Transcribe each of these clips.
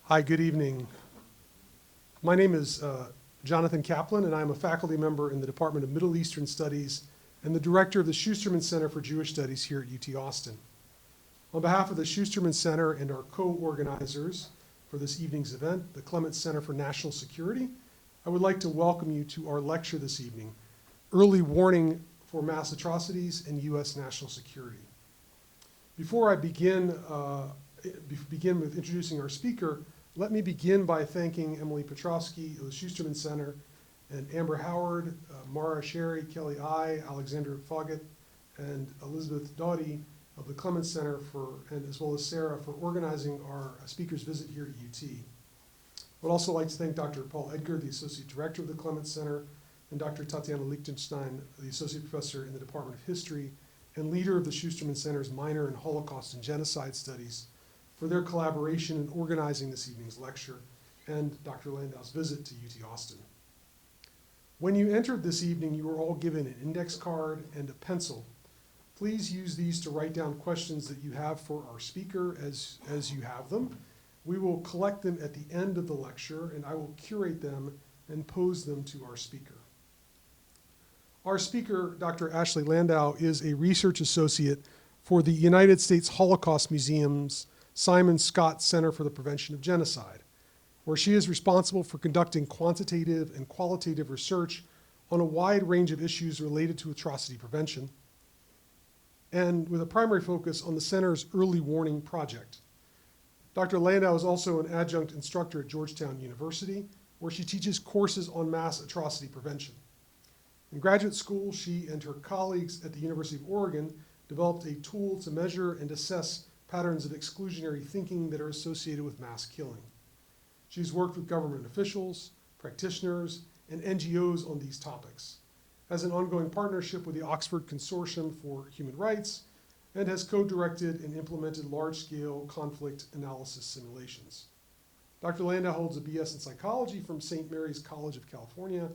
Hi, good evening. My name is Jonathan Kaplan, and I'm a faculty member in the Department of Middle Eastern Studies and the director of the Schusterman Center for Jewish Studies here at UT Austin. On behalf of the Schusterman Center and our co-organizers for this evening's event, the Clements Center for National Security, I would like to welcome you to our lecture this evening, Early Warning for Mass Atrocities and U.S. National Security. Before I begin with introducing our speaker, let me begin by thanking Emily Petrowski of the Schusterman Center and Amber Howard, Mara Sherry, Kelly I, Alexander Foggett, and Elizabeth Doughty of the Clements Center and as well as Sarah for organizing our speaker's visit here at UT. I would also like to thank Dr. Paul Edgar, the Associate Director of the Clements Center, and Dr. Tatiana Lichtenstein, the Associate Professor in the Department of History and leader of the Schusterman Center's minor in Holocaust and Genocide Studies, for their collaboration in organizing this evening's lecture and Dr. Landau's visit to UT Austin. When you entered this evening, you were all given an index card and a pencil. Please use these to write down questions that you have for our speaker as you have them. We will collect them at the end of the lecture, and I will curate them and pose them to our speaker. Our speaker, Dr. Ashleigh Landau, is a research associate for the United States Holocaust Museum's Simon-Skjodt Center for the Prevention of Genocide, where she is responsible for conducting quantitative and qualitative research on a wide range of issues related to atrocity prevention, and with a primary focus on the center's early warning project. Dr. Landau is also an adjunct instructor at Georgetown University, where she teaches courses on mass atrocity prevention. In graduate school, she and her colleagues at the University of Oregon developed a tool to measure and assess patterns of exclusionary thinking that are associated with mass killing. She's worked with government officials, practitioners, and NGOs on these topics, has an ongoing partnership with the Oxford Consortium for Human Rights, and has co-directed and implemented large-scale conflict analysis simulations. Dr. Landau holds a BS in psychology from St. Mary's College of California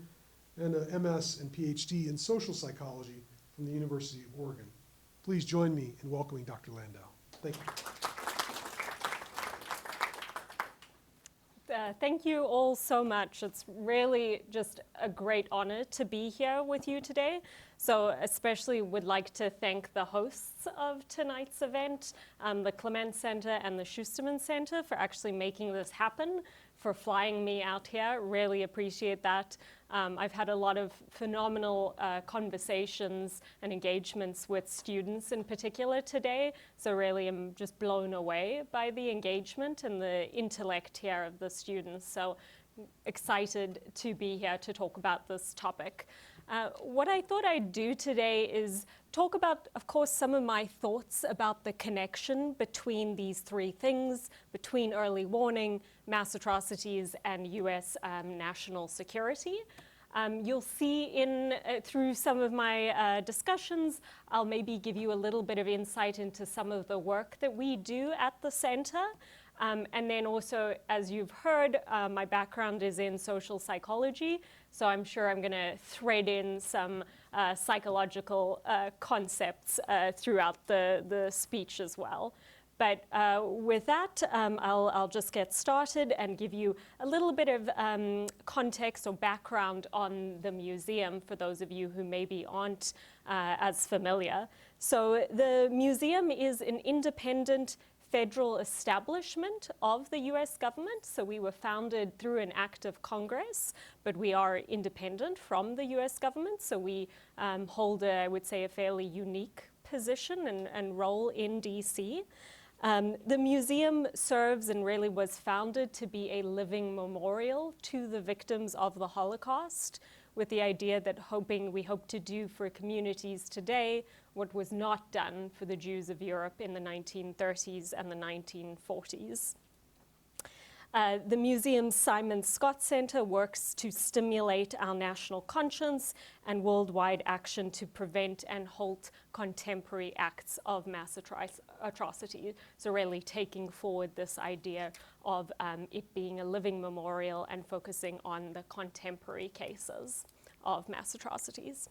and a MS and PhD in social psychology from the University of Oregon. Please join me in welcoming Dr. Landau. Thank you. Thank you all so much. It's really just a great honor to be here with you today. So especially would like to thank the hosts of tonight's event, the Clements Center and the Schusterman Center, for actually making this happen, for flying me out here. Really appreciate that. I've had a lot of phenomenal conversations and engagements with students in particular today, so really I'm just blown away by the engagement and the intellect here of the students. So excited to be here to talk about this topic. What I thought I'd do today is talk about, of course, some of my thoughts about the connection between these three things, between early warning, mass atrocities, and US national security. You'll see through some of my discussions, I'll maybe give you a little bit of insight into some of the work that we do at the center. And then also, as you've heard, my background is in social psychology, so I'm sure I'm going to thread in some psychological concepts throughout the speech as well. But with that, I'll just get started and give you a little bit of context or background on the museum for those of you who maybe aren't as familiar. So the museum is an independent federal establishment of the US government. So we were founded through an act of Congress, but we are independent from the US government. So we hold, I would say, a fairly unique position and role in DC. The museum serves and really was founded to be a living memorial to the victims of the Holocaust, with the idea that we hope to do for communities today what was not done for the Jews of Europe in the 1930s and the 1940s. The museum's Simon-Skjodt Center works to stimulate our national conscience and worldwide action to prevent and halt contemporary acts of mass atrocity. So really taking forward this idea of it being a living memorial and focusing on the contemporary cases of mass atrocities.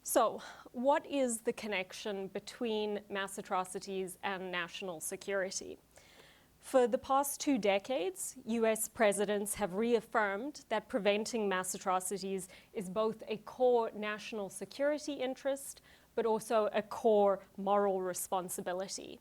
So what is the connection between mass atrocities and national security? For the past 2 decades, US presidents have reaffirmed that preventing mass atrocities is both a core national security interest, but also a core moral responsibility.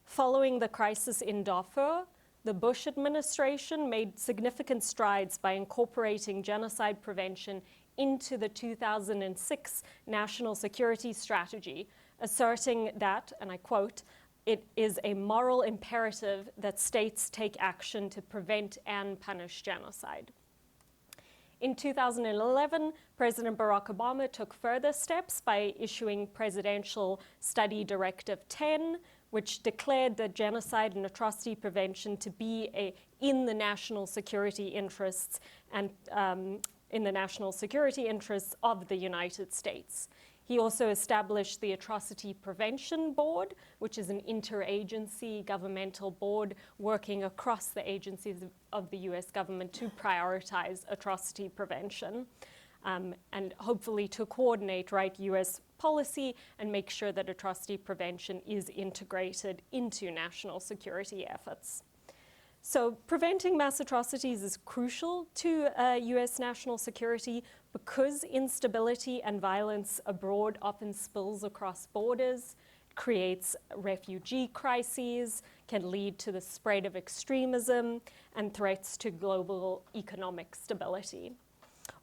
Following the crisis in Darfur, the Bush administration made significant strides by incorporating genocide prevention into the 2006 National Security Strategy, asserting that, and I quote, "It is a moral imperative that states take action to prevent and punish genocide." In 2011, President Barack Obama took further steps by issuing Presidential Study Directive 10, which declared that genocide and atrocity prevention to be in the national security interests and in the national security interests of the United States. He also established the Atrocity Prevention Board, which is an interagency governmental board working across the agencies of the US government to prioritize atrocity prevention, and hopefully to coordinate US policy and make sure that atrocity prevention is integrated into national security efforts. So preventing mass atrocities is crucial to US national security because instability and violence abroad often spills across borders, creates refugee crises, can lead to the spread of extremism and threats to global economic stability,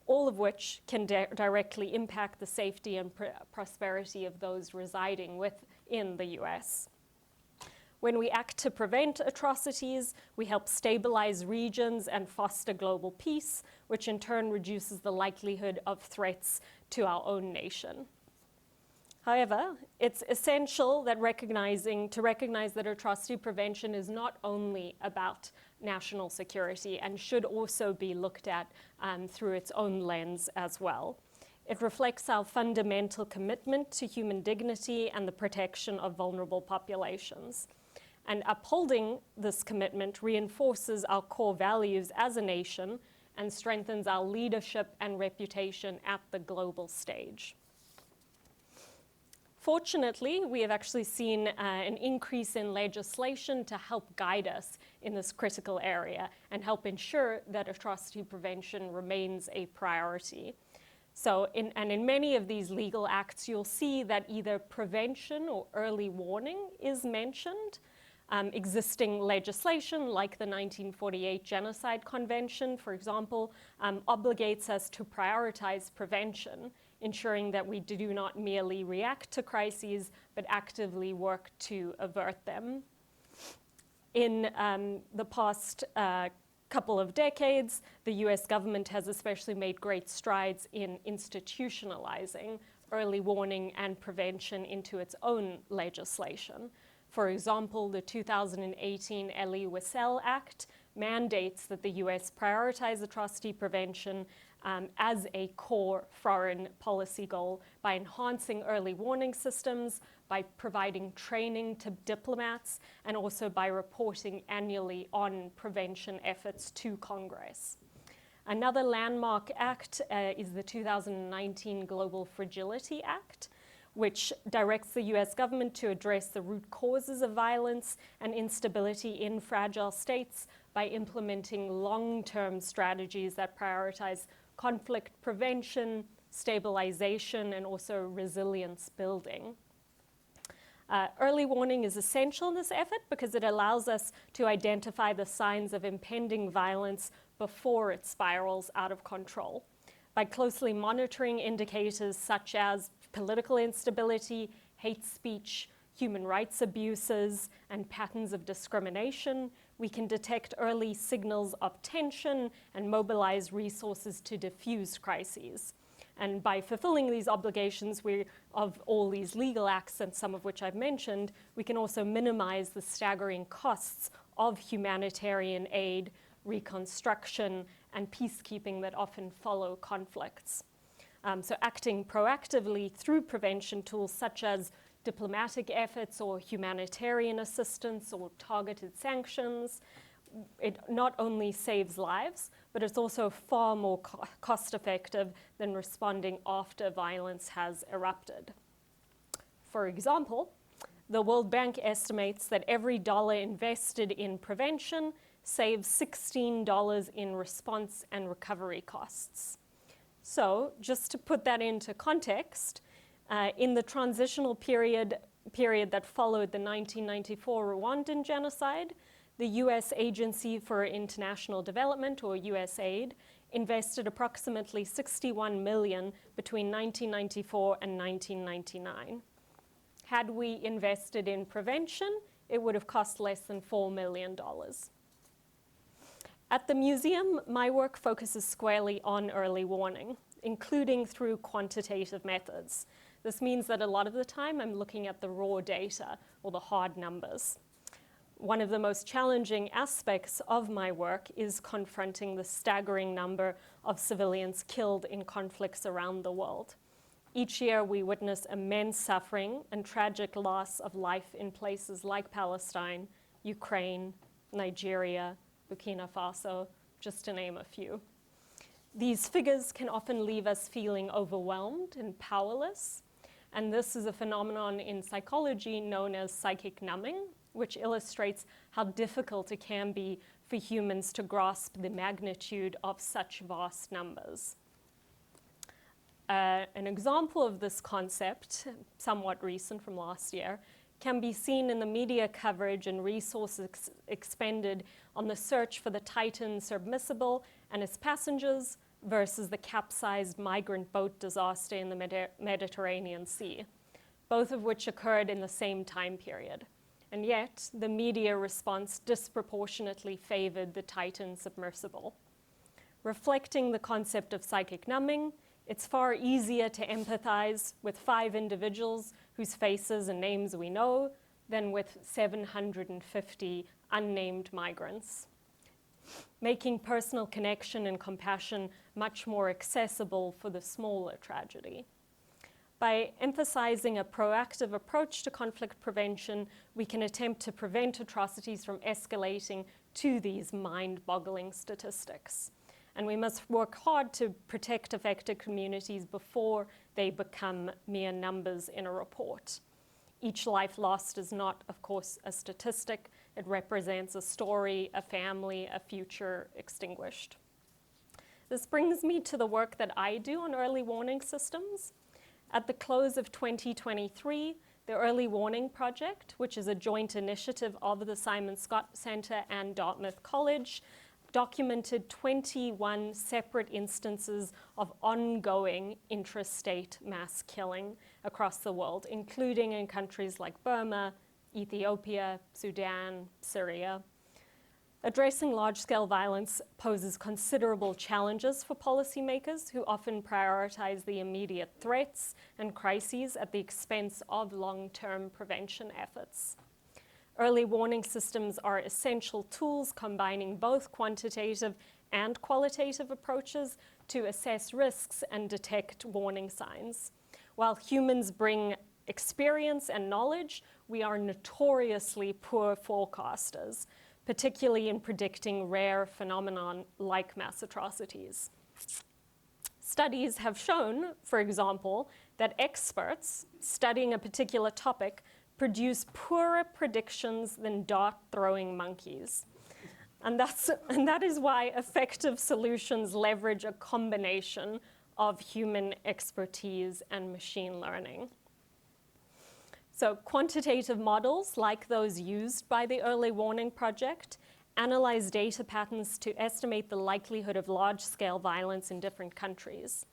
all of which can directly impact the safety and prosperity of those residing within the US. When we act to prevent atrocities, we help stabilize regions and foster global peace, which in turn reduces the likelihood of threats to our own nation. However, it's essential that recognize that atrocity prevention is not only about national security and should also be looked at through its own lens as well. It reflects our fundamental commitment to human dignity and the protection of vulnerable populations. And upholding this commitment reinforces our core values as a nation and strengthens our leadership and reputation at the global stage. Fortunately, we have actually seen an increase in legislation to help guide us in this critical area and help ensure that atrocity prevention remains a priority. So in many of these legal acts, you'll see that either prevention or early warning is mentioned. Existing legislation like the 1948 Genocide Convention, for example, obligates us to prioritize prevention, ensuring that we do not merely react to crises, but actively work to avert them. In the past couple of decades, the US government has especially made great strides in institutionalizing early warning and prevention into its own legislation. For example, the 2018 Elie Wiesel Act mandates that the US prioritize atrocity prevention as a core foreign policy goal by enhancing early warning systems, by providing training to diplomats, and also by reporting annually on prevention efforts to Congress. Another landmark act is the 2019 Global Fragility Act, which directs the US government to address the root causes of violence and instability in fragile states by implementing long-term strategies that prioritize conflict prevention, stabilization, and also resilience building. Early warning is essential in this effort because it allows us to identify the signs of impending violence before it spirals out of control. By closely monitoring indicators such as political instability, hate speech, human rights abuses, and patterns of discrimination, we can detect early signals of tension and mobilize resources to diffuse crises. And by fulfilling these obligations of all these legal acts, and some of which I've mentioned, we can also minimize the staggering costs of humanitarian aid, reconstruction, and peacekeeping that often follow conflicts. So acting proactively through prevention tools such as diplomatic efforts or humanitarian assistance or targeted sanctions, it not only saves lives, but it's also far more cost-effective than responding after violence has erupted. For example, the World Bank estimates that every dollar invested in prevention saves $16 in response and recovery costs. So, just to put that into context, in the transitional period that followed the 1994 Rwandan genocide, the U.S. Agency for International Development, or USAID, invested approximately $61 million between 1994 and 1999. Had we invested in prevention, it would have cost less than $4 million. At the museum, my work focuses squarely on early warning, including through quantitative methods. This means that a lot of the time I'm looking at the raw data, or the hard numbers. One of the most challenging aspects of my work is confronting the staggering number of civilians killed in conflicts around the world. Each year we witness immense suffering and tragic loss of life in places like Palestine, Ukraine, Nigeria, Burkina Faso, just to name a few. These figures can often leave us feeling overwhelmed and powerless, and this is a phenomenon in psychology known as psychic numbing, which illustrates how difficult it can be for humans to grasp the magnitude of such vast numbers. An example of this concept, somewhat recent from last year, can be seen in the media coverage and resources expended on the search for the Titan submersible and its passengers versus the capsized migrant boat disaster in the Mediterranean Sea, both of which occurred in the same time period. And yet, the media response disproportionately favored the Titan submersible. Reflecting the concept of psychic numbing, it's far easier to empathize with 5 individuals whose faces and names we know than with 750 unnamed migrants, making personal connection and compassion much more accessible for the smaller tragedy. By emphasizing a proactive approach to conflict prevention, we can attempt to prevent atrocities from escalating to these mind-boggling statistics. And we must work hard to protect affected communities before they become mere numbers in a report. Each life lost is not, of course, a statistic. It represents a story, a family, a future extinguished. This brings me to the work that I do on early warning systems. At the close of 2023, the Early Warning Project, which is a joint initiative of the Simon-Skjodt Center and Dartmouth College, documented 21 separate instances of ongoing intrastate mass killing across the world, including in countries like Burma, Ethiopia, Sudan, Syria. Addressing large-scale violence poses considerable challenges for policymakers who often prioritize the immediate threats and crises at the expense of long-term prevention efforts. Early warning systems are essential tools combining both quantitative and qualitative approaches to assess risks and detect warning signs. While humans bring experience and knowledge, we are notoriously poor forecasters, particularly in predicting rare phenomenon like mass atrocities. Studies have shown, for example, that experts studying a particular topic produce poorer predictions than dart-throwing monkeys. And that is why effective solutions leverage a combination of human expertise and machine learning. So quantitative models, like those used by the Early Warning Project, analyze data patterns to estimate the likelihood of large-scale violence in different countries.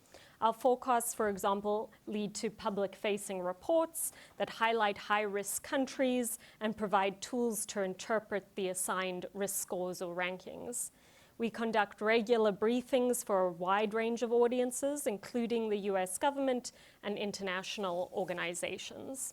Our forecasts, for example, lead to public-facing reports that highlight high-risk countries and provide tools to interpret the assigned risk scores or rankings. We conduct regular briefings for a wide range of audiences, including the US government and international organizations.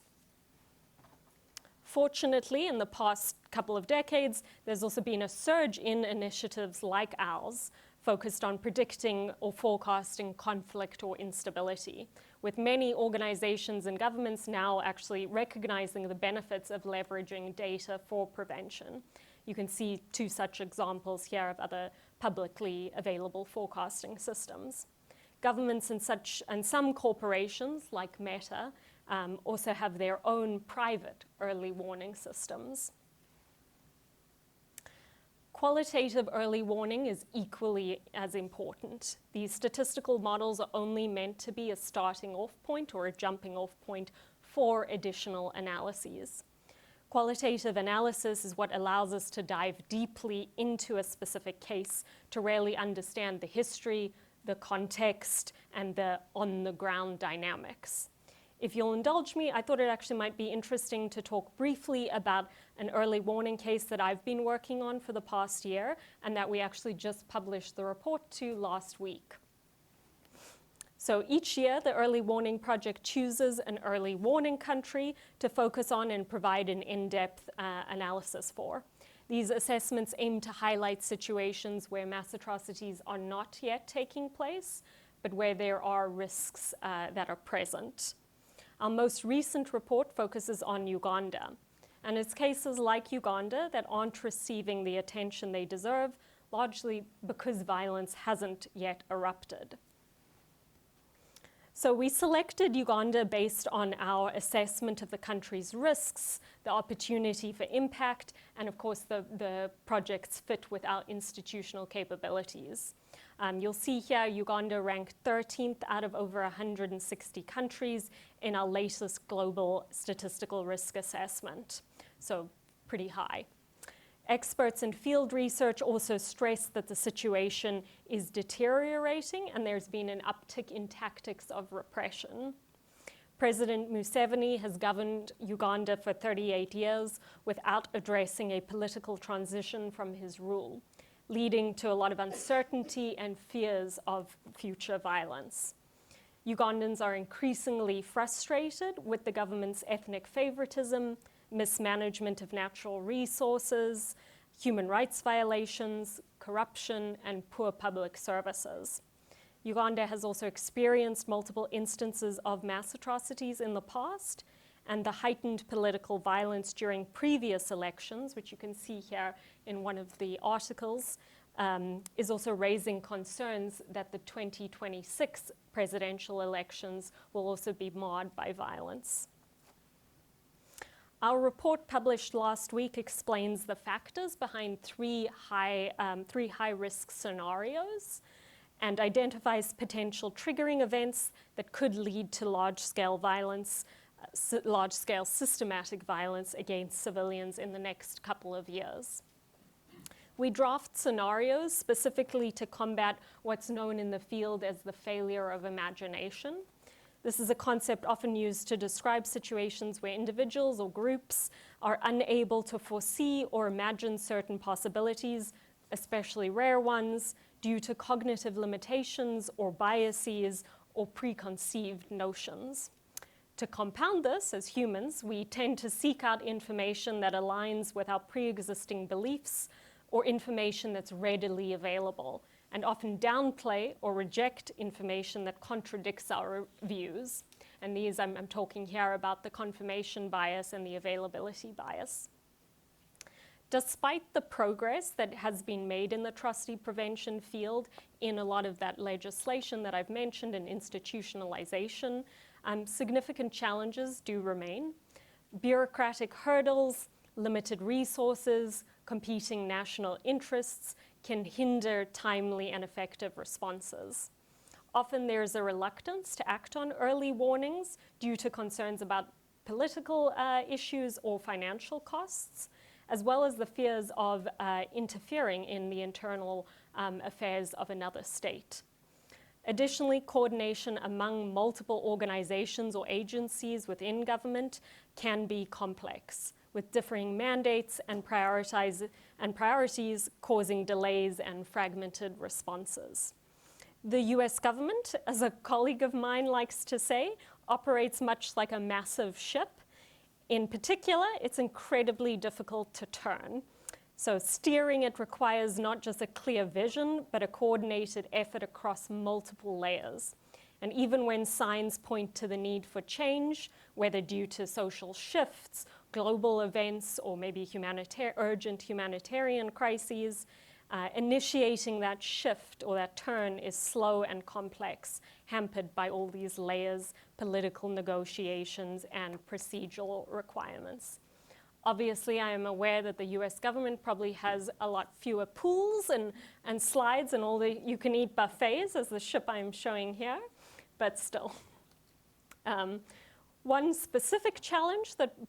Fortunately, in the past couple of decades, there's also been a surge in initiatives like ours, focused on predicting or forecasting conflict or instability, with many organizations and governments now actually recognizing the benefits of leveraging data for prevention. You can see 2 such examples here of other publicly available forecasting systems. Governments and some corporations like Meta also have their own private early warning systems. Qualitative early warning is equally as important. These statistical models are only meant to be a starting off point or a jumping off point for additional analyses. Qualitative analysis is what allows us to dive deeply into a specific case to really understand the history, the context, and the on-the-ground dynamics. If you'll indulge me, I thought it actually might be interesting to talk briefly about an early warning case that I've been working on for the past year and that we actually just published the report to last week. So each year, the Early Warning Project chooses an early warning country to focus on and provide an in-depth analysis for. These assessments aim to highlight situations where mass atrocities are not yet taking place, but where there are risks that are present. Our most recent report focuses on Uganda, and it's cases like Uganda that aren't receiving the attention they deserve, largely because violence hasn't yet erupted. So we selected Uganda based on our assessment of the country's risks, the opportunity for impact, and of course the project's fit with our institutional capabilities. You'll see here Uganda ranked 13th out of over 160 countries in our latest global statistical risk assessment, so pretty high. Experts in field research also stress that the situation is deteriorating and there's been an uptick in tactics of repression. President Museveni has governed Uganda for 38 years without addressing a political transition from his rule, leading to a lot of uncertainty and fears of future violence. Ugandans are increasingly frustrated with the government's ethnic favoritism, mismanagement of natural resources, human rights violations, corruption, and poor public services. Uganda has also experienced multiple instances of mass atrocities in the past, and the heightened political violence during previous elections, which you can see here in one of the articles, is also raising concerns that the 2026 presidential elections will also be marred by violence. Our report published last week explains the factors behind three high-risk scenarios and identifies potential triggering events that could lead to large-scale violence, large-scale systematic violence against civilians in the next couple of years. We draft scenarios specifically to combat what's known in the field as the failure of imagination. This is a concept often used to describe situations where individuals or groups are unable to foresee or imagine certain possibilities, especially rare ones, due to cognitive limitations or biases or preconceived notions. To compound this, as humans, we tend to seek out information that aligns with our pre-existing beliefs or information that's readily available, and often downplay or reject information that contradicts our views. And these, I'm talking here about the confirmation bias and the availability bias. Despite the progress that has been made in the atrocity prevention field in a lot of that legislation that I've mentioned and institutionalization, significant challenges do remain. Bureaucratic hurdles, limited resources, competing national interests can hinder timely and effective responses. Often there's a reluctance to act on early warnings due to concerns about political issues or financial costs, as well as the fears of interfering in the internal affairs of another state. Additionally, coordination among multiple organizations or agencies within government can be complex, with differing mandates and priorities causing delays and fragmented responses. The US government, as a colleague of mine likes to say, operates much like a massive ship. In particular, it's incredibly difficult to turn. So steering it requires not just a clear vision, but a coordinated effort across multiple layers. And even when signs point to the need for change, whether due to social shifts, global events, or maybe urgent humanitarian crises, Initiating that shift or that turn is slow and complex, hampered by all these layers, political negotiations, and procedural requirements. Obviously, I am aware that the US government probably has a lot fewer pools and slides and all the you-can-eat buffets as the ship I'm showing here, but still. One specific challenge that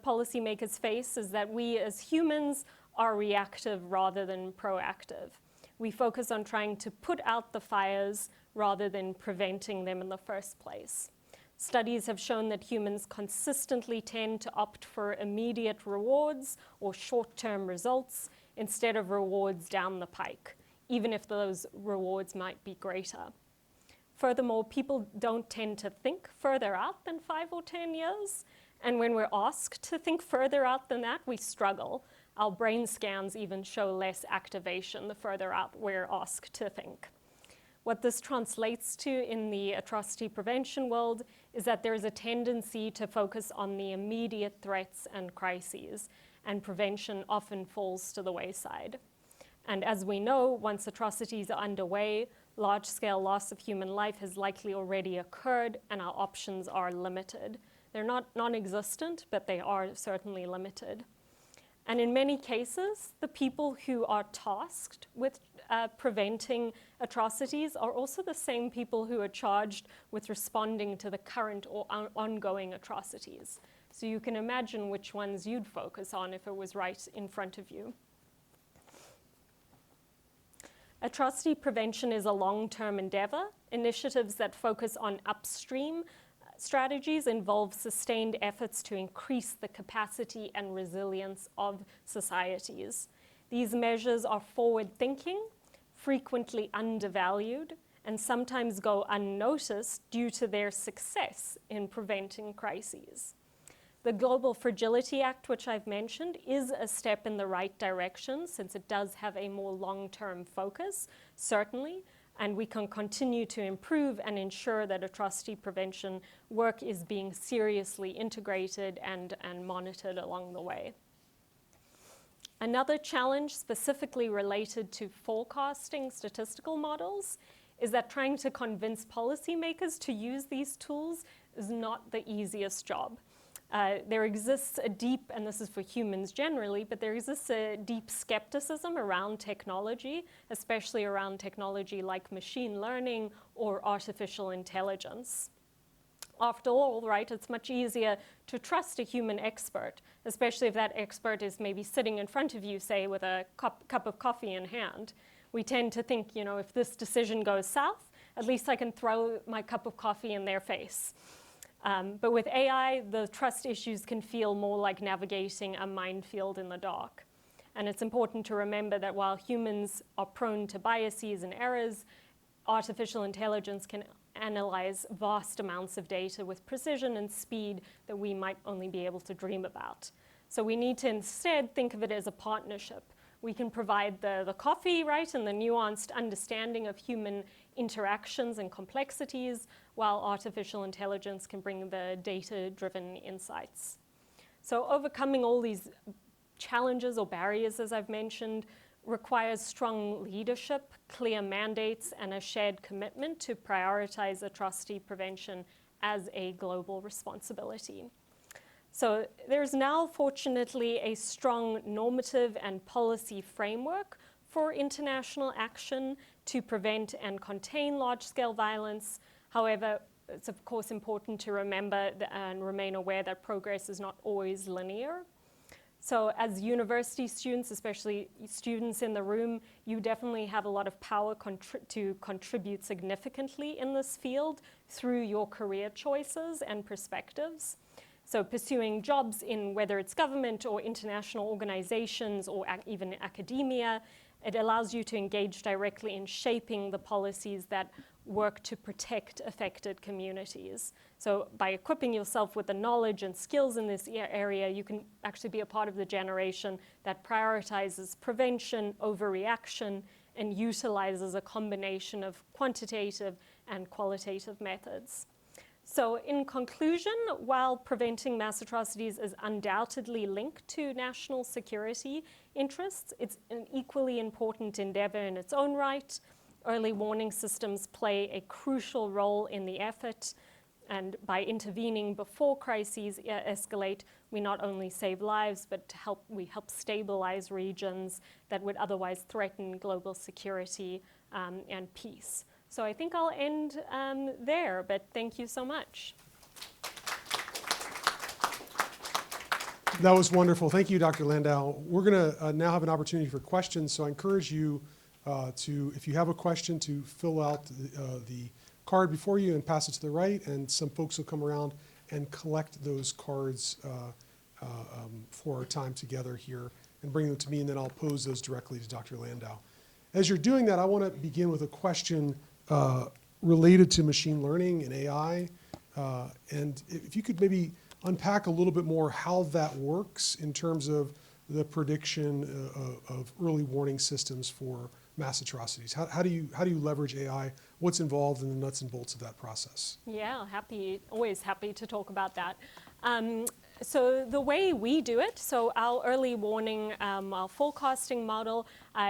policymakers face is that we as humans are reactive rather than proactive. We focus on trying to put out the fires rather than preventing them in the first place. Studies have shown that humans consistently tend to opt for immediate rewards or short-term results instead of rewards down the pike, even if those rewards might be greater. Furthermore, people don't tend to think further out than 5 or 10 years. And when we're asked to think further out than that, we struggle. Our brain scans even show less activation the further out we're asked to think. What this translates to in the atrocity prevention world is that there is a tendency to focus on the immediate threats and crises, and prevention often falls to the wayside. And as we know, once atrocities are underway, large-scale loss of human life has likely already occurred, and our options are limited. They're not non-existent, but they are certainly limited. And in many cases, the people who are tasked with preventing atrocities are also the same people who are charged with responding to the current or ongoing atrocities. So you can imagine which ones you'd focus on if it was right in front of you. Atrocity prevention is a long-term endeavor. Initiatives that focus on upstream strategies involve sustained efforts to increase the capacity and resilience of societies. These measures are forward-thinking, frequently undervalued, and sometimes go unnoticed due to their success in preventing crises. The Global Fragility Act, which I've mentioned, is a step in the right direction since it does have a more long-term focus, certainly, and we can continue to improve and ensure that atrocity prevention work is being seriously integrated and monitored along the way. Another challenge specifically related to forecasting statistical models is that trying to convince policymakers to use these tools is not the easiest job. There exists a deep, and this is for humans generally, but there exists a deep skepticism around technology, especially around technology like machine learning or artificial intelligence. After all, right, it's much easier to trust a human expert, especially if that expert is maybe sitting in front of you, say, with a cup of coffee in hand. We tend to think, you know, if this decision goes south, at least I can throw my cup of coffee in their face. But with AI, the trust issues can feel more like navigating a minefield in the dark. And it's important to remember that while humans are prone to biases and errors, artificial intelligence can analyze vast amounts of data with precision and speed that we might only be able to dream about. So we need to instead think of it as a partnership. We can provide the coffee, right, and the nuanced understanding of human interactions and complexities, while artificial intelligence can bring the data-driven insights. So overcoming all these challenges or barriers, as I've mentioned, requires strong leadership, clear mandates, and a shared commitment to prioritize atrocity prevention as a global responsibility. So there's now, fortunately, a strong normative and policy framework for international action to prevent and contain large-scale violence. However, it's of course important to remember and remain aware that progress is not always linear. So as university students, especially students in the room, you definitely have a lot of power to contribute significantly in this field through your career choices and perspectives. So pursuing jobs in whether it's government or international organizations or even academia, it allows you to engage directly in shaping the policies that work to protect affected communities. So by equipping yourself with the knowledge and skills in this area, you can actually be a part of the generation that prioritizes prevention over reaction and utilizes a combination of quantitative and qualitative methods. So in conclusion, while preventing mass atrocities is undoubtedly linked to national security interests, it's an equally important endeavor in its own right. Early warning systems play a crucial role in the effort, and by intervening before crises escalate, we not only save lives, but we help stabilize regions that would otherwise threaten global security and peace. So I think I'll end there, but thank you so much. That was wonderful. Thank you, Dr. Landau. We're going to now have an opportunity for questions, so I encourage you to, if you have a question, to fill out the card before you and pass it to the right, and some folks will come around and collect those cards for our time together here and bring them to me, and then I'll pose those directly to Dr. Landau. As you're doing that, I want to begin with a question related to machine learning and AI, and if you could maybe unpack a little bit more how that works in terms of the prediction of early warning systems for mass atrocities. How do you leverage AI? What's involved in the nuts and bolts of that process? Yeah, always happy to talk about that. So the way we do it, so our early warning, our forecasting model,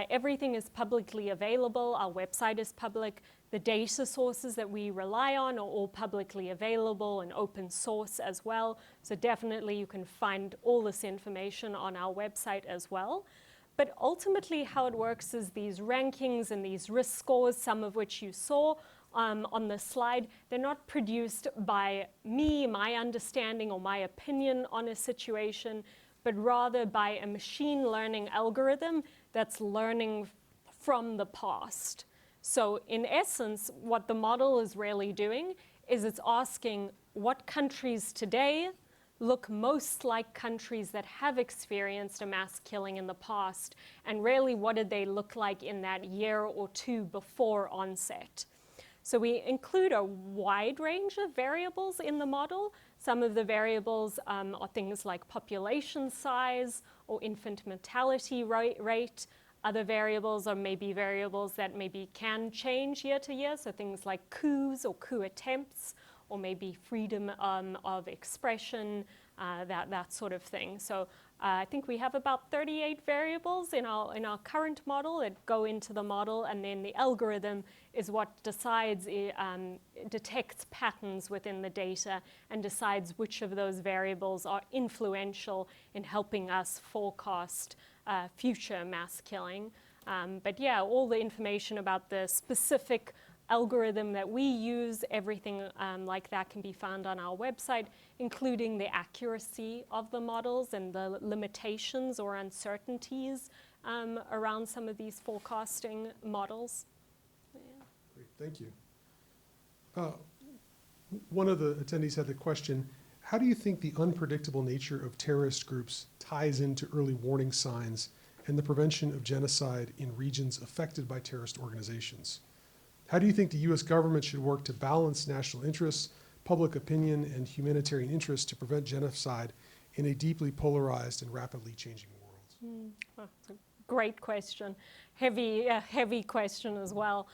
everything is publicly available. Our website is public. The data sources that we rely on are all publicly available and open source as well. So definitely you can find all this information on our website as well. But ultimately how it works is these rankings and these risk scores, some of which you saw on the slide, they're not produced by me, my understanding or my opinion on a situation, but rather by a machine learning algorithm that's learning from the past. So in essence, what the model is really doing is it's asking what countries today look most like countries that have experienced a mass killing in the past, and really what did they look like in that year or two before onset. So we include a wide range of variables in the model. Some of the variables are things like population size or infant mortality rate. Other variables are maybe variables that maybe can change year to year, so things like coups or coup attempts, or maybe freedom of expression, that sort of thing. So I think we have about 38 variables in our current model that go into the model, and then the algorithm is what decides, detects patterns within the data and decides which of those variables are influential in helping us forecast future mass killing. But yeah, all the information about the specific algorithm that we use, everything like that can be found on our website, including the accuracy of the models and the limitations or uncertainties around some of these forecasting models. Yeah. Great, thank you. One of the attendees had the question, how do you think the unpredictable nature of terrorist groups ties into early warning signs and the prevention of genocide in regions affected by terrorist organizations? How do you think the U.S. government should work to balance national interests, public opinion, and humanitarian interests to prevent genocide in a deeply polarized and rapidly changing world? Well, that's a great question. Heavy question as well.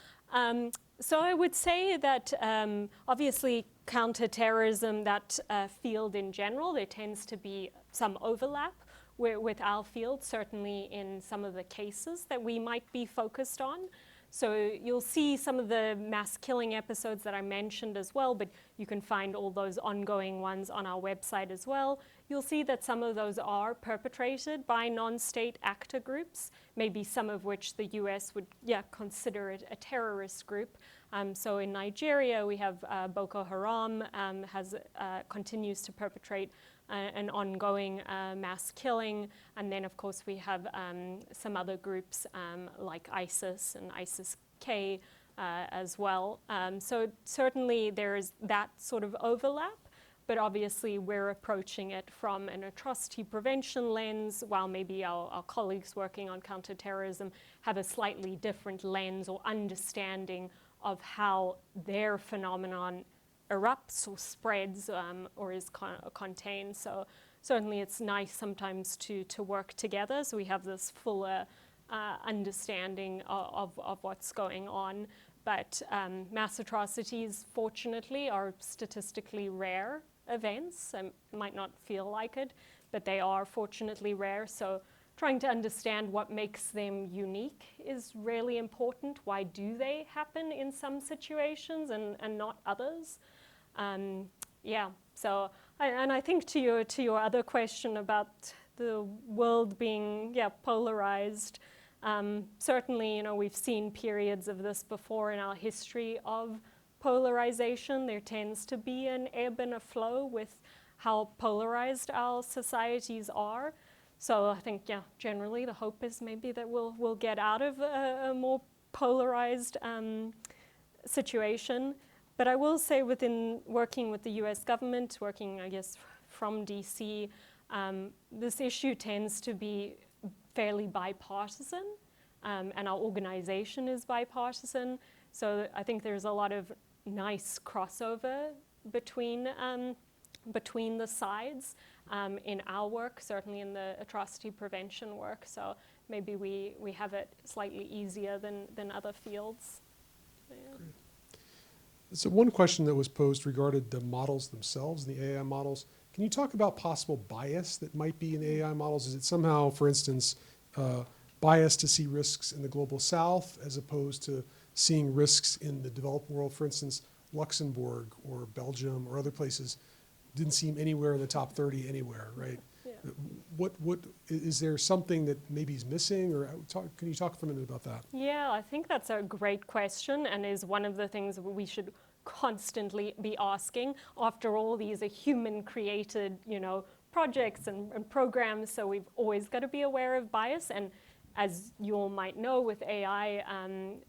So I would say that obviously counterterrorism, that field in general, there tends to be some overlap with our field, certainly in some of the cases that we might be focused on. So you'll see some of the mass killing episodes that I mentioned as well, but you can find all those ongoing ones on our website as well. You'll see that some of those are perpetrated by non-state actor groups, maybe some of which the US would consider it a terrorist group. So in Nigeria, we have Boko Haram continues to perpetrate an ongoing mass killing. And then, of course, we have some other groups like ISIS and ISIS-K as well. So certainly there is that sort of overlap, but obviously we're approaching it from an atrocity prevention lens, while maybe our colleagues working on counterterrorism have a slightly different lens or understanding of how their phenomenon erupts or spreads or is contained. So certainly it's nice sometimes to work together, so we have this fuller understanding of what's going on. but mass atrocities, fortunately, are statistically rare events. Might not feel like it, but they are fortunately rare. So trying to understand what makes them unique is really important. Why do they happen in some situations and not others? Yeah, so, and I think to your other question about the world being, polarized, certainly, we've seen periods of this before in our history of polarization. There tends to be an ebb and a flow with how polarized our societies are. So I think, generally the hope is maybe that we'll get out of a more polarized situation. But I will say, within working with the US government, working, I guess, from DC, this issue tends to be fairly bipartisan, and our organization is bipartisan. So I think there's a lot of nice crossover between the sides in our work, certainly in the atrocity prevention work. So maybe we have it slightly easier than other fields. Yeah. Great. So one question that was posed regarded the models themselves, the AI models. Can you talk about possible bias that might be in the AI models? Is it somehow, for instance, biased to see risks in the global south as opposed to seeing risks in the developed world? For instance, Luxembourg or Belgium or other places didn't seem anywhere in the top 30 anywhere, right? Yeah. What is there something that maybe is missing, or can you talk for a minute about that? Yeah, I think that's a great question, and is one of the things we should constantly be asking. After all, these are human-created, projects and programs, so we've always got to be aware of bias. And as you all might know, with AI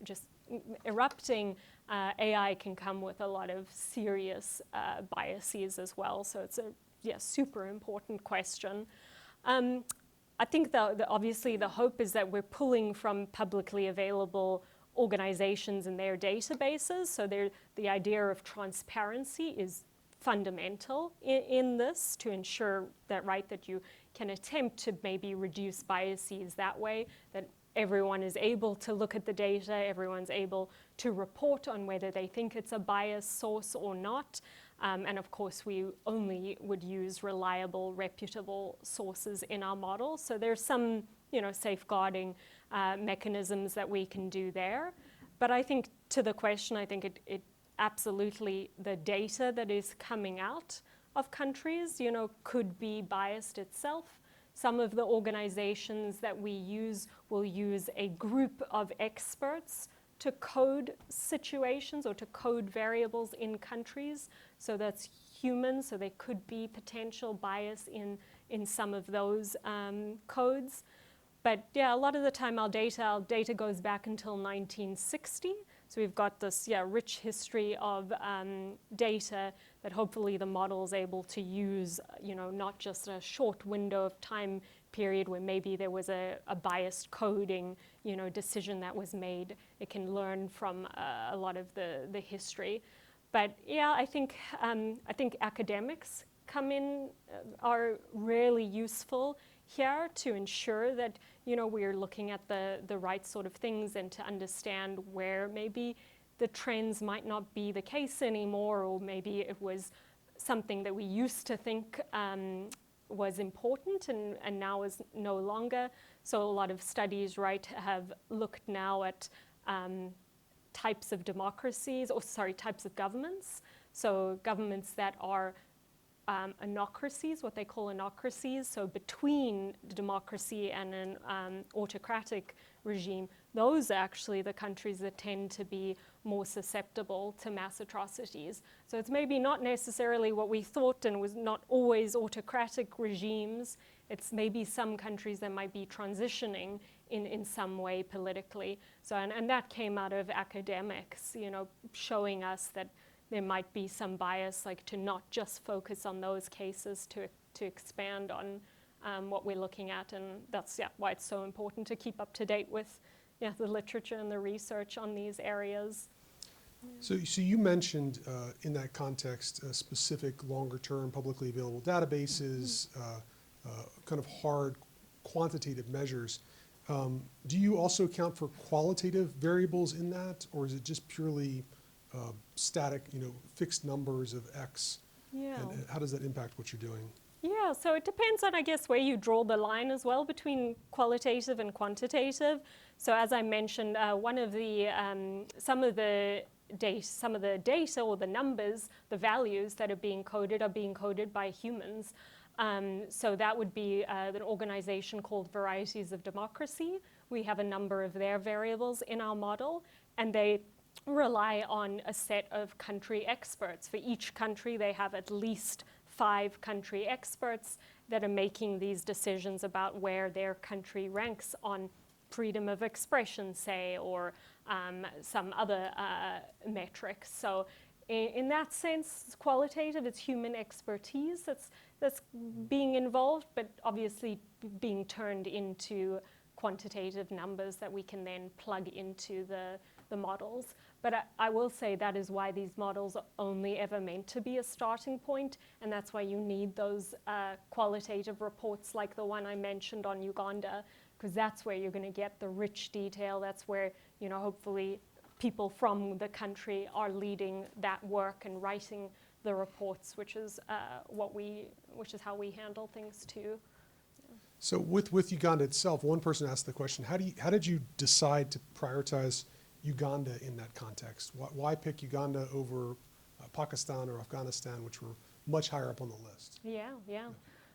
just erupting, AI can come with a lot of serious biases as well. So it's a super important question. I think obviously the hope is that we're pulling from publicly available organizations and their databases. So the idea of transparency is fundamental in this, to ensure that you can attempt to maybe reduce biases that way, that everyone is able to look at the data, everyone's able to report on whether they think it's a biased source or not. And of course, we only would use reliable, reputable sources in our model. So there's some, safeguarding mechanisms that we can do there. But I think, to the question, I think it absolutely, the data that is coming out of countries, could be biased itself. Some of the organizations that we use will use a group of experts to code situations or to code variables in countries. So that's human, so there could be potential bias in some of those codes. But a lot of the time our data goes back until 1960. So we've got this rich history of data that hopefully the model is able to use, not just a short window of time period where maybe there was a biased coding, decision that was made. It can learn from a lot of the history. But I think academics are really useful here to ensure that we're looking at the right sort of things, and to understand where maybe the trends might not be the case anymore, or maybe it was something that we used to think was important and now is no longer. So a lot of studies, have looked now at types of democracies, types of governments. So governments that are anocracies, what they call anocracies, so between democracy and an autocratic regime, those are actually the countries that tend to be more susceptible to mass atrocities. So it's maybe not necessarily what we thought, and was not always autocratic regimes. It's maybe some countries that might be transitioning in some way politically. So, and that came out of academics, showing us that there might be some bias, to not just focus on those cases, to expand on what we're looking at. And that's why it's so important to keep up to date with the literature and the research on these areas. So you mentioned in that context specific longer-term publicly available databases, kind of hard quantitative measures. Do you also account for qualitative variables in that, or is it just purely static, fixed numbers of X? Yeah. And how does that impact what you're doing? Yeah, so it depends on, I guess, where you draw the line as well between qualitative and quantitative. So as I mentioned, some of the data or the numbers, the values that are being coded by humans. So that would be an organization called Varieties of Democracy. We have a number of their variables in our model, and they rely on a set of country experts. For each country, they have at least 5 country experts that are making these decisions about where their country ranks on freedom of expression, say, or some other metrics. So in that sense, it's qualitative, it's human expertise that's being involved, but obviously being turned into quantitative numbers that we can then plug into the models. But I will say that is why these models are only ever meant to be a starting point, and that's why you need those qualitative reports like the one I mentioned on Uganda, because that's where you're going to get the rich detail. That's where, hopefully people from the country are leading that work and writing the reports, which is how we handle things too. So with Uganda itself, one person asked the question, how did you decide to prioritize Uganda in that context? Why pick Uganda over Pakistan or Afghanistan, which were much higher up on the list? Yeah.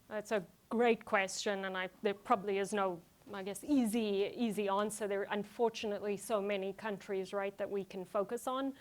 That's a great question, and there probably is no, I guess, easy answer. There are unfortunately so many countries, right, that we can focus on.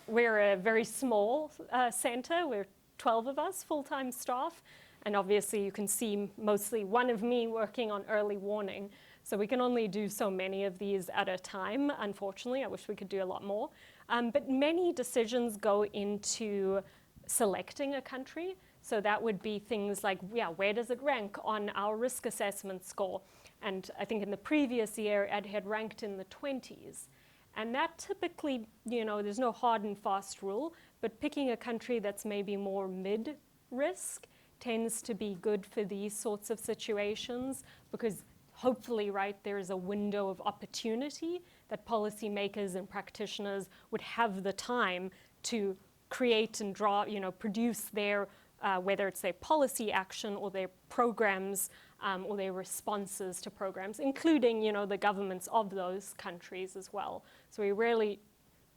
We're a very small center. We're 12 of us, full-time staff. And obviously you can see mostly one of me working on early warning. So we can only do so many of these at a time, unfortunately. I wish we could do a lot more. But many decisions go into selecting a country. So that would be things like, where does it rank on our risk assessment score? And I think in the previous year, it had ranked in the 20s. And that typically, there's no hard and fast rule, but picking a country that's maybe more mid-risk tends to be good for these sorts of situations, because hopefully, right, there is a window of opportunity that policymakers and practitioners would have the time to create and produce their, whether it's their policy action or their programs or their responses to programs, including, the governments of those countries as well. So we really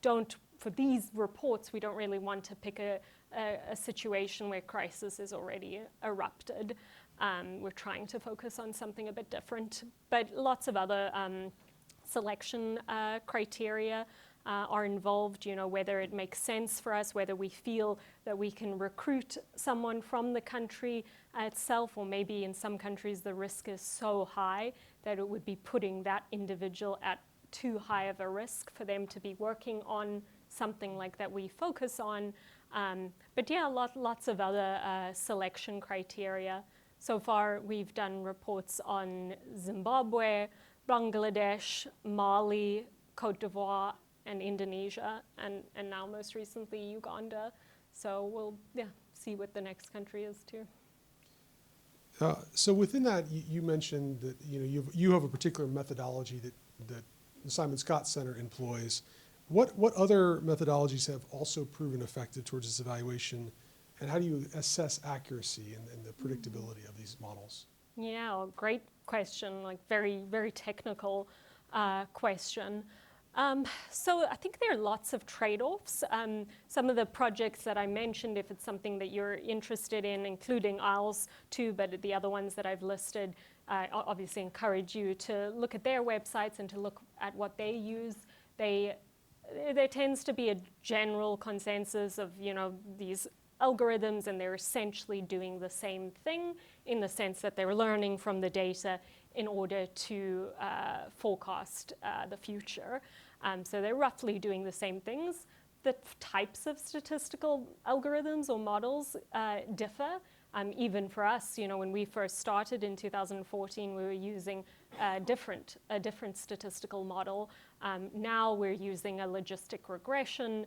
don't, for these reports, we don't really want to pick a situation where crisis is already erupted. We're trying to focus on something a bit different, but lots of other selection criteria are involved, whether it makes sense for us, whether we feel that we can recruit someone from the country itself, or maybe in some countries the risk is so high that it would be putting that individual at too high of a risk for them to be working on something like that we focus on. But yeah, lots of other selection criteria. So far, we've done reports on Zimbabwe, Bangladesh, Mali, Cote d'Ivoire, and Indonesia, and now most recently Uganda. So we'll see what the next country is too. So within that, you mentioned that you have a particular methodology that the Simon-Skjodt Center employs. What other methodologies have also proven effective towards this evaluation, and how do you assess accuracy and the predictability of these models? Yeah, great question, like very, very technical question. So I think there are lots of trade-offs. Some of the projects that I mentioned, if it's something that you're interested in, including ISLES too, but the other ones that I've listed, I obviously encourage you to look at their websites and to look at what they use. There tends to be a general consensus of, these algorithms, and they're essentially doing the same thing in the sense that they're learning from the data in order to forecast the future. So they're roughly doing the same things. The types of statistical algorithms or models differ. Even for us, when we first started in 2014, we were using a different statistical model. Now we're using a logistic regression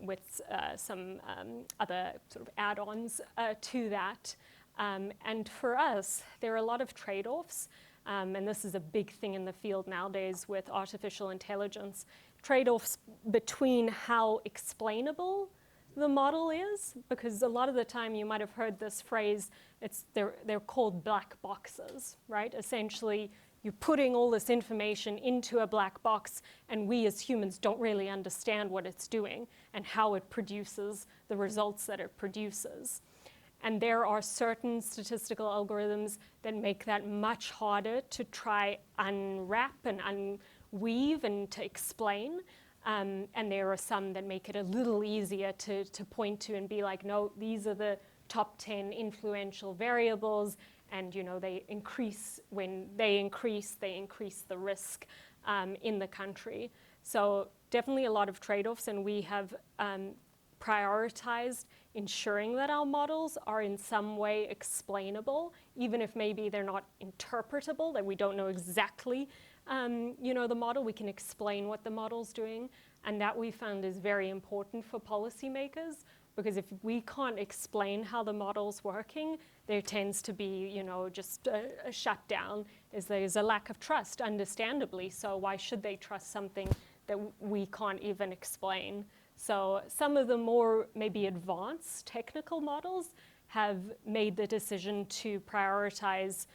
with some other sort of add-ons to that. And for us, there are a lot of trade-offs. and this is a big thing in the field nowadays with artificial intelligence, trade-offs between how explainable the model is, because a lot of the time you might have heard this phrase, they're called black boxes, right? Essentially, you're putting all this information into a black box, and we as humans don't really understand what it's doing and how it produces the results that it produces. And there are certain statistical algorithms that make that much harder to try unwrap and unweave and to explain. And there are some that make it a little easier to point to and be like, no, these are the top 10 influential variables, and they increase when they increase the risk in the country. So definitely a lot of trade-offs, and we have prioritized ensuring that our models are in some way explainable, even if maybe they're not interpretable, that we don't know exactly the model. We can explain what the model's doing, and that we found is very important for policymakers, because if we can't explain how the model's working, there tends to be, just a shutdown. There's a lack of trust, understandably. So why should they trust something that we can't even explain? So some of the more maybe advanced technical models have made the decision to prioritize,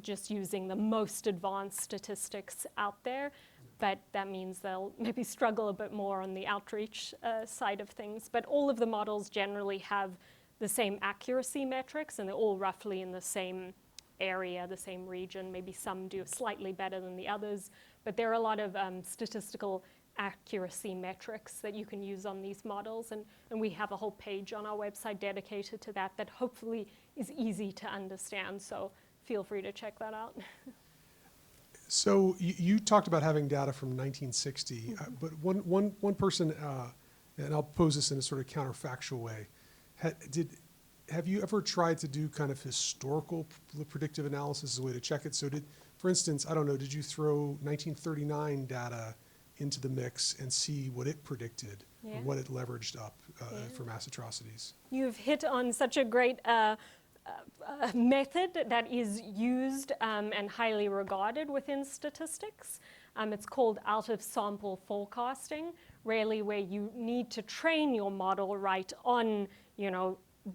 just using the most advanced statistics out there. But that means they'll maybe struggle a bit more on the outreach side of things. But all of the models generally have the same accuracy metrics, and they're all roughly in the same area, the same region. Maybe some do slightly better than the others. But there are a lot of statistical accuracy metrics that you can use on these models. And we have a whole page on our website dedicated to that hopefully is easy to understand. So feel free to check that out. So you talked about having data from 1960, but one person, and I'll pose this in a sort of counterfactual way, have you ever tried to do kind of historical predictive analysis as a way to check it? So for instance, I don't know, did you throw 1939 data into the mix and see what it predicted, or what it leveraged up for mass atrocities? You've hit on such a great method that is used and highly regarded within statistics. It's called out-of-sample forecasting, really where you need to train your model right on,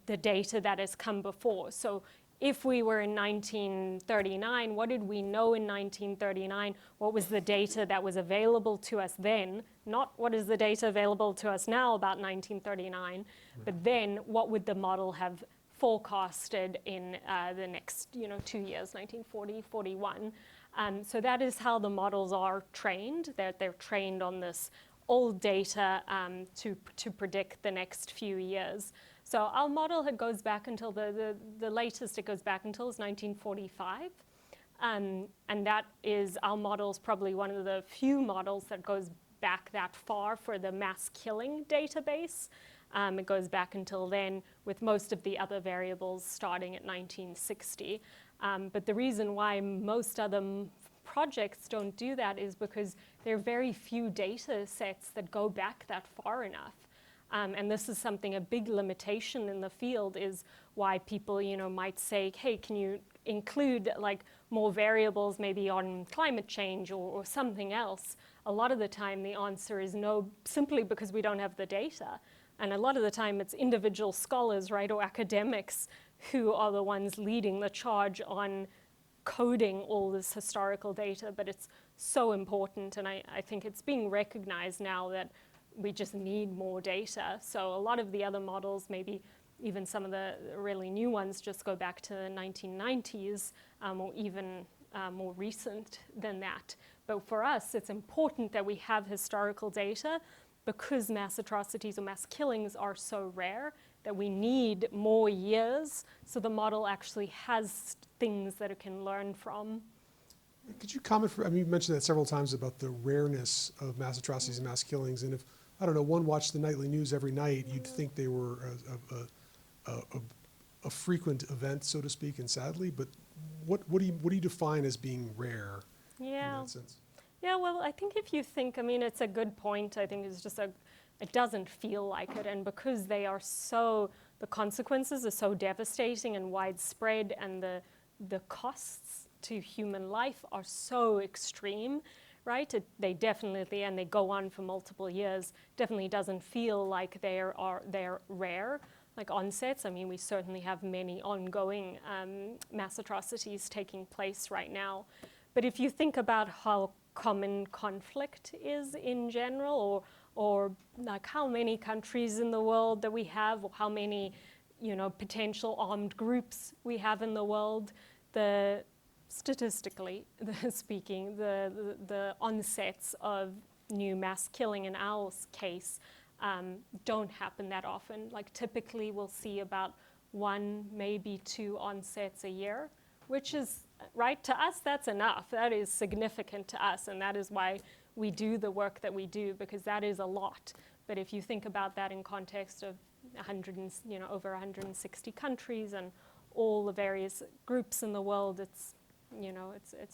the data that has come before. So if we were in 1939, what did we know in 1939? What was the data that was available to us then? Not what is the data available to us now about 1939, but then what would the model have forecasted in the next 2 years, 1940, 41. So that is how the models are trained. They're trained on this old data to predict the next few years. So our model goes back until the latest it goes back until is 1945. And that is, our model's probably one of the few models that goes back that far for the mass killing database. It goes back until then, with most of the other variables starting at 1960. But the reason why most other projects don't do that is because there are very few data sets that go back that far enough. And this is a big limitation in the field, is why people, might say, hey, can you include more variables maybe on climate change or something else? A lot of the time the answer is no, simply because we don't have the data. And a lot of the time it's individual scholars, right, or academics who are the ones leading the charge on coding all this historical data. But it's so important, and I think it's being recognized now that we just need more data. So a lot of the other models, maybe even some of the really new ones, just go back to the 1990s or even more recent than that. But for us, it's important that we have historical data, because mass atrocities or mass killings are so rare that we need more years so the model actually has things that it can learn from. Could you comment, you mentioned that several times about the rareness of mass atrocities and mass killings, and if, I don't know, one watched the nightly news every night, you'd think they were a frequent event, so to speak, and sadly, but what do you define as being rare in that sense? Yeah, well, I think if you think, it's a good point. I think it's just it doesn't feel like it. And because they are the consequences are so devastating and widespread, and the costs to human life are so extreme, right? They definitely, and they go on for multiple years, definitely doesn't feel like they're rare, like onsets. I mean, we certainly have many ongoing mass atrocities taking place right now. But if you think about how common conflict is in general, or like how many countries in the world that we have, or how many, potential armed groups we have in the world, statistically speaking, the onsets of new mass killing in our case don't happen that often. Like typically we'll see about 1, maybe 2 onsets a year, which is, right, to us that's enough. That is significant to us, and that is why we do the work that we do, because that is a lot. But if you think about that in context of over 160 countries and all the various groups in the world, it's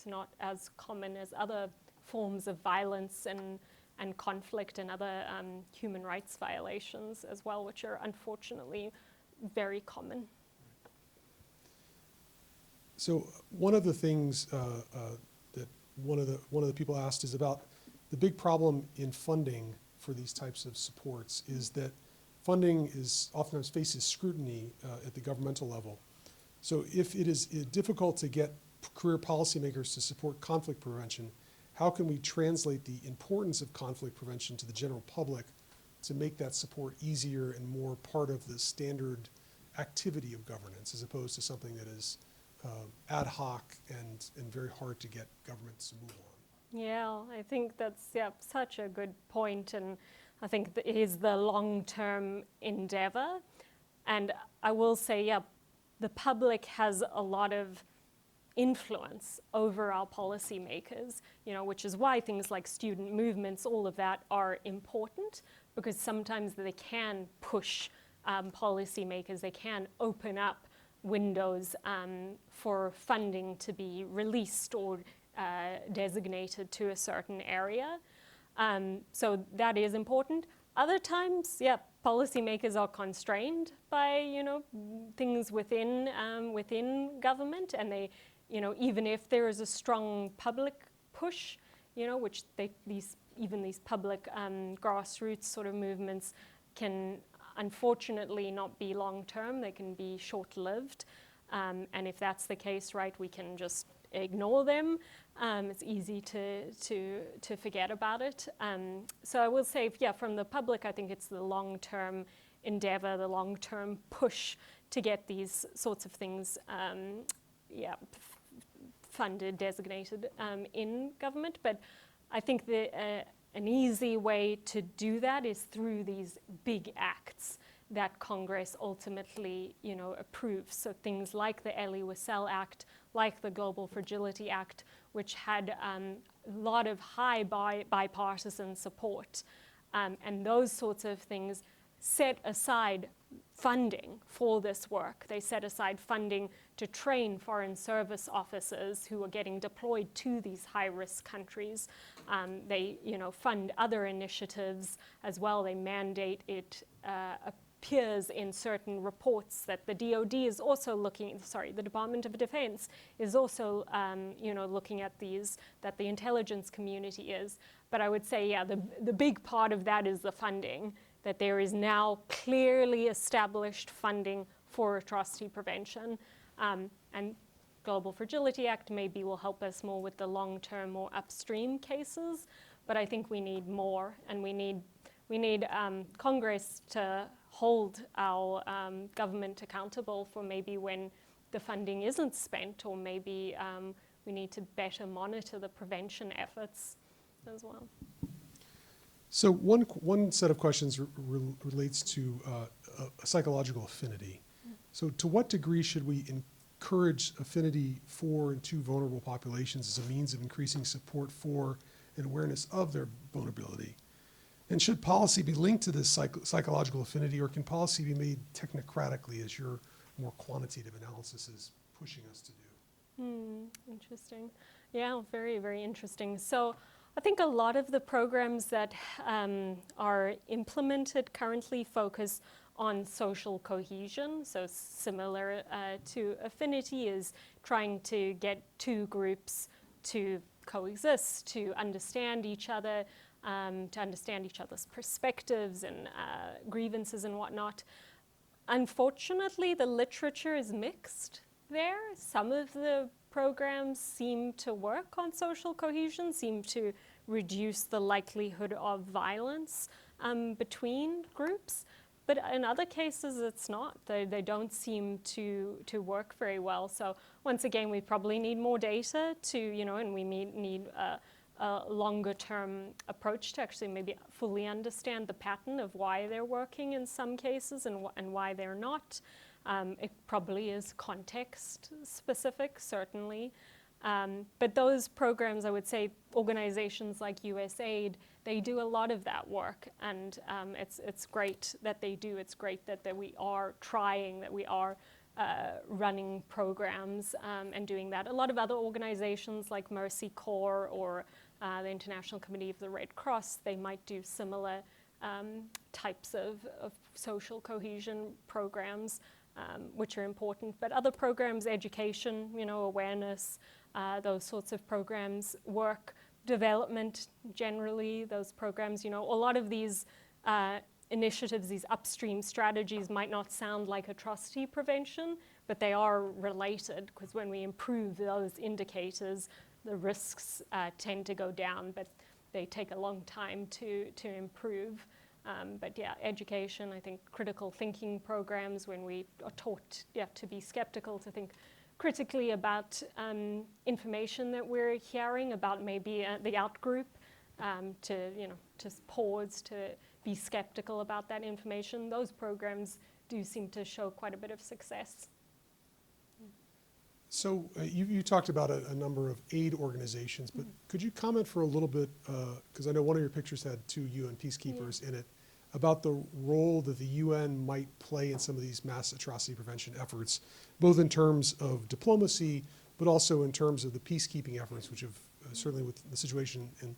not as common as other forms of violence and conflict and other human rights violations as well, which are unfortunately very common. So one of the things that one of the people asked is about the big problem in funding for these types of supports is that funding is oftentimes faces scrutiny at the governmental level. So if it is difficult to get career policymakers to support conflict prevention, how can we translate the importance of conflict prevention to the general public to make that support easier and more part of the standard activity of governance, as opposed to something that is ad hoc and very hard to get governments to move on? Yeah, I think that's such a good point, and I think it is the long-term endeavor. And I will say, the public has a lot of influence over our policymakers, which is why things like student movements, all of that are important, because sometimes they can push policymakers, they can open up windows for funding to be released or designated to a certain area. So that is important. Other times, policymakers are constrained by, things within government, and they, even if there is a strong public push, which these public grassroots sort of movements can unfortunately not be long-term, they can be short-lived. And if that's the case, right, we can just ignore them. It's easy to forget about it. So I will say, from the public, I think it's the long-term endeavor, the long-term push to get these sorts of things funded, designated in government. But I think an easy way to do that is through these big acts that Congress ultimately, approves. So things like the Elie Wiesel Act, like the Global Fragility Act, which had a lot of high bipartisan support. And those sorts of things set aside funding for this work. They set aside funding to train foreign service officers who are getting deployed to these high-risk countries. They, fund other initiatives as well. They mandate it appears in certain reports that the DoD is also the Department of Defense is also, looking at these, that the intelligence community is. But I would say, the big part of that is the funding, that there is now clearly established funding for atrocity prevention. And Global Fragility Act maybe will help us more with the long-term, more upstream cases, but I think we need more, and we need Congress to hold our government accountable for maybe when the funding isn't spent, or maybe we need to better monitor the prevention efforts as well. So one set of questions relates to a psychological affinity. So to what degree should we encourage affinity for and to vulnerable populations as a means of increasing support for and awareness of their vulnerability? And should policy be linked to this psychological affinity, or can policy be made technocratically, as your more quantitative analysis is pushing us to do? Interesting. Yeah, very, very interesting. So I think a lot of the programs that are implemented currently focus on social cohesion. So similar to affinity is trying to get two groups to coexist, to understand each other, to understand each other's perspectives and grievances and whatnot. Unfortunately, the literature is mixed there. Some of the programs seem to work on social cohesion, seem to reduce the likelihood of violence between groups. But in other cases, it's not. They don't seem to work very well. So once again, we probably need more data to, and we need a longer term approach to actually maybe fully understand the pattern of why they're working in some cases and why they're not. It probably is context specific, certainly. But those programs, I would say, organizations like USAID, they do a lot of that work, and it's great that they do. It's great that we are trying, that we are running programs and doing that. A lot of other organizations like Mercy Corps or the International Committee of the Red Cross, they might do similar types of social cohesion programs, which are important. But other programs, education, awareness, those sorts of programs work. Development, generally, those programs, a lot of these initiatives, these upstream strategies might not sound like atrocity prevention, but they are related, because when we improve those indicators, the risks tend to go down, but they take a long time to improve. But yeah, education, I think critical thinking programs, when we are taught to be skeptical, to think critically about information that we're hearing about maybe the outgroup, to pause, to be skeptical about that information. Those programs do seem to show quite a bit of success. So you talked about a number of aid organizations, but could you comment for a little bit, because I know one of your pictures had 2 UN peacekeepers in it, about the role that the UN might play in some of these mass atrocity prevention efforts, both in terms of diplomacy, but also in terms of the peacekeeping efforts, which have certainly with the situation in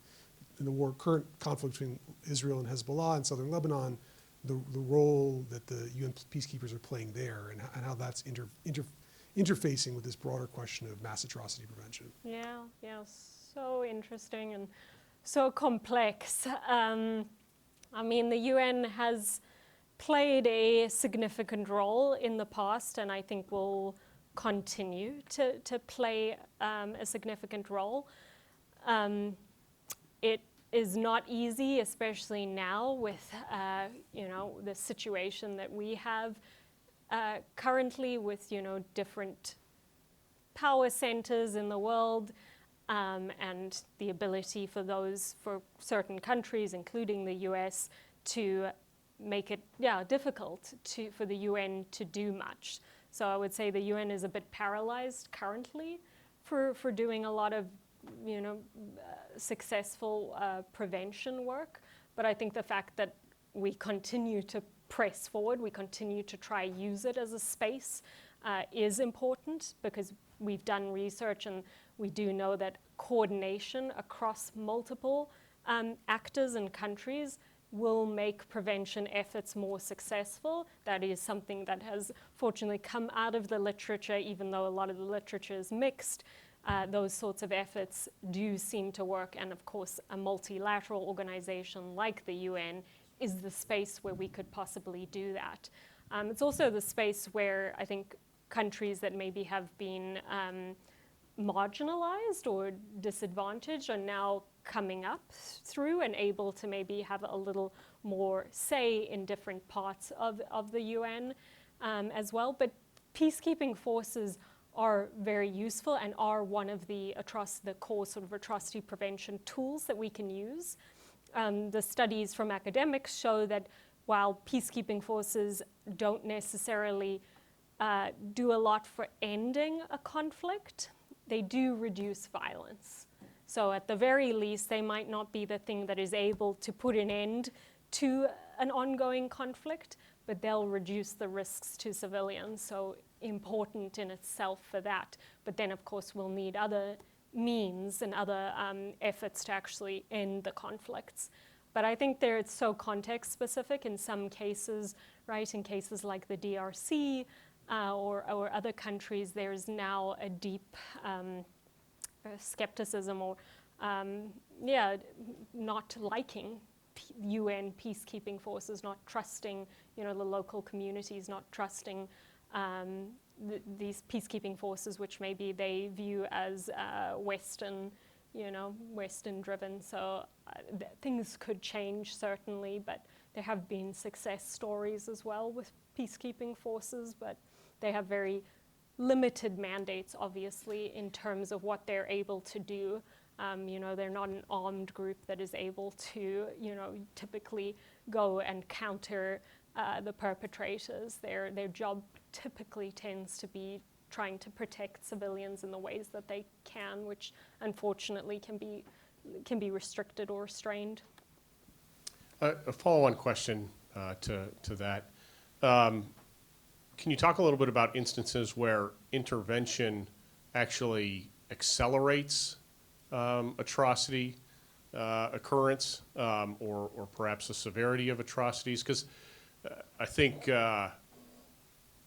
the current conflict between Israel and Hezbollah in southern Lebanon, the role that the UN peacekeepers are playing there, and how that's interfacing with this broader question of mass atrocity prevention. Yeah, so interesting and so complex. I mean, the UN has played a significant role in the past, and I think will continue to play a significant role. It is not easy, especially now with the situation that we have currently with different power centers in the world, and the ability for certain countries, including the US, to make it difficult for the UN to do much. So I would say the UN is a bit paralyzed currently for doing a lot of successful prevention work. But I think the fact that we continue to press forward, we continue to try use it as a space is important, because we've done research and we do know that coordination across multiple actors and countries will make prevention efforts more successful. That is something that has fortunately come out of the literature, even though a lot of the literature is mixed. Those sorts of efforts do seem to work, and of course a multilateral organization like the UN is the space where we could possibly do that. It's also the space where I think countries that maybe have been marginalized or disadvantaged are now coming up through and able to maybe have a little more say in different parts of the UN as well. But peacekeeping forces are very useful and are one of the core sort of atrocity prevention tools that we can use. The studies from academics show that while peacekeeping forces don't necessarily do a lot for ending a conflict, they do reduce violence. So at the very least, they might not be the thing that is able to put an end to an ongoing conflict, but they'll reduce the risks to civilians. So important in itself for that. But then, of course, we'll need other means and other efforts to actually end the conflicts. But I think there it's so context specific in some cases, right? In cases like the DRC or other countries, there's now a deep skepticism or, not liking UN peacekeeping forces, not trusting, the local communities, not trusting these peacekeeping forces, which maybe they view as Western, Western driven. So things could change certainly, but there have been success stories as well with peacekeeping forces, but they have very limited mandates, obviously, in terms of what they're able to do. They're not an armed group that is able to, typically go and counter the perpetrators. Their job typically tends to be trying to protect civilians in the ways that they can, which unfortunately can be restricted or restrained. A follow-on question to that. Can you talk a little bit about instances where intervention actually accelerates atrocity occurrence or perhaps the severity of atrocities? Because I think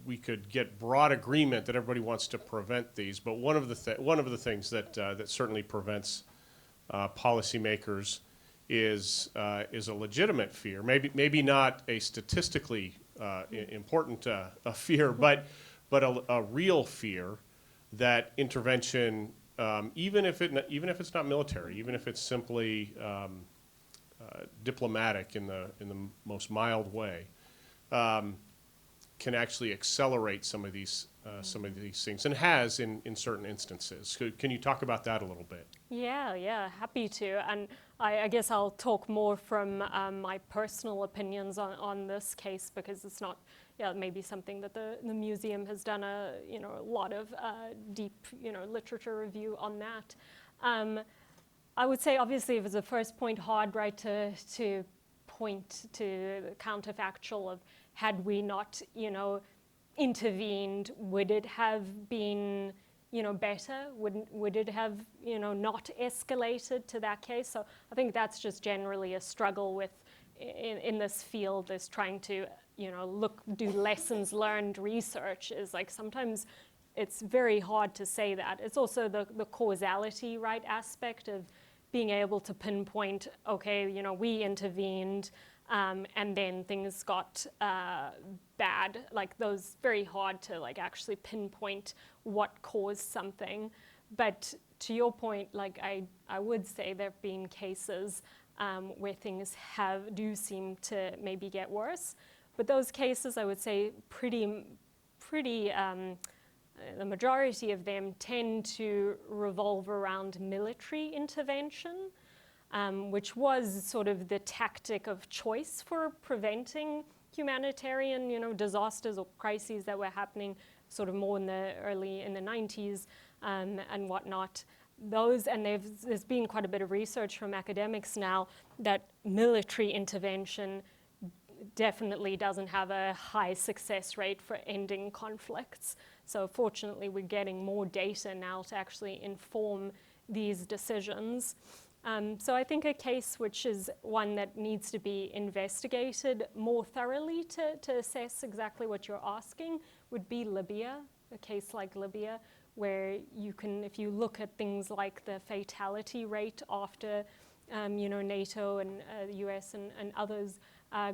we could get broad agreement that everybody wants to prevent these, but one of the things that certainly prevents policymakers is a legitimate fear. Maybe not a statistically important fear, but a real fear that intervention, even if it's not military, even if it's simply diplomatic in the most mild way, can actually accelerate some of these things, and has in certain instances. Can you talk about that a little bit? Yeah, happy to. And I guess I'll talk more from my personal opinions on this case, because it's not, maybe something that the museum has done a lot of deep, literature review on that. I would say, obviously, it was the first point hard, right, to point to the counterfactual of, had we not, intervened, would it have been, better? Would it have, not escalated to that case? So I think that's just generally a struggle with in this field, is trying to, do lessons learned research. Is like sometimes it's very hard to say that. It's also the causality, right, aspect of being able to pinpoint, okay, we intervened, and then things got bad. Like those, very hard to like actually pinpoint what caused something. But to your point, like I would say there have been cases where things do seem to maybe get worse. But those cases, I would say, pretty the majority of them tend to revolve around military intervention, which was sort of the tactic of choice for preventing humanitarian, disasters or crises that were happening sort of more in the 90s and whatnot. There's been quite a bit of research from academics now that military intervention definitely doesn't have a high success rate for ending conflicts. So fortunately, we're getting more data now to actually inform these decisions. So I think a case which is one that needs to be investigated more thoroughly to assess exactly what you're asking would be Libya, a case like Libya, where you can, if you look at things like the fatality rate after NATO and the US and others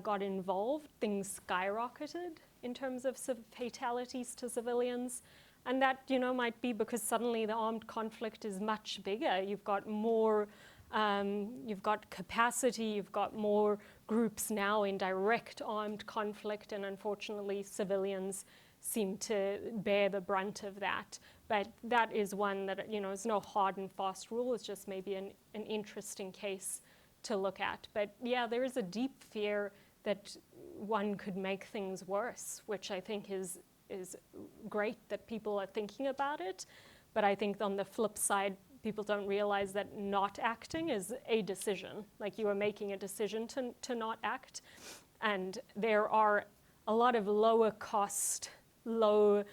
got involved, things skyrocketed in terms of fatalities to civilians. And that, might be because suddenly the armed conflict is much bigger. You've got more, you've got capacity, you've got more groups now in direct armed conflict, and unfortunately civilians seem to bear the brunt of that. But that is one that, is no hard and fast rule. It's just maybe an interesting case to look at. But yeah, there is a deep fear that one could make things worse, which I think is great that people are thinking about it. But I think on the flip side, people don't realize that not acting is a decision. Like, you are making a decision to not act. And there are a lot of lower cost, low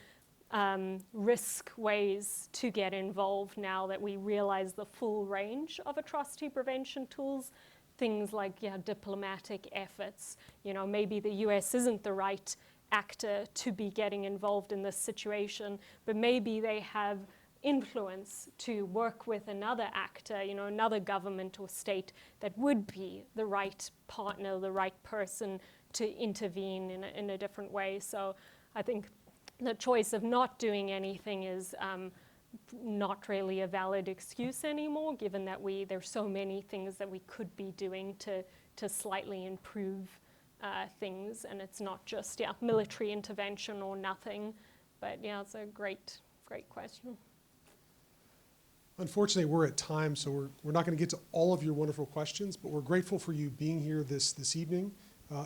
risk ways to get involved now that we realize the full range of atrocity prevention tools things like diplomatic efforts. Maybe the US isn't the right actor to be getting involved in this situation, but maybe they have influence to work with another actor, another government or state that would be the right partner, the right person to intervene in a different way. So I think the choice of not doing anything is not really a valid excuse anymore, given that there's so many things that we could be doing to slightly improve things, and it's not just military intervention or nothing. But it's a great question. Unfortunately, we're at time, so we're not going to get to all of your wonderful questions, but we're grateful for you being here this evening.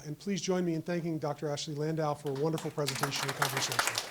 And please join me in thanking Dr. Ashleigh Landau for a wonderful presentation and conversation.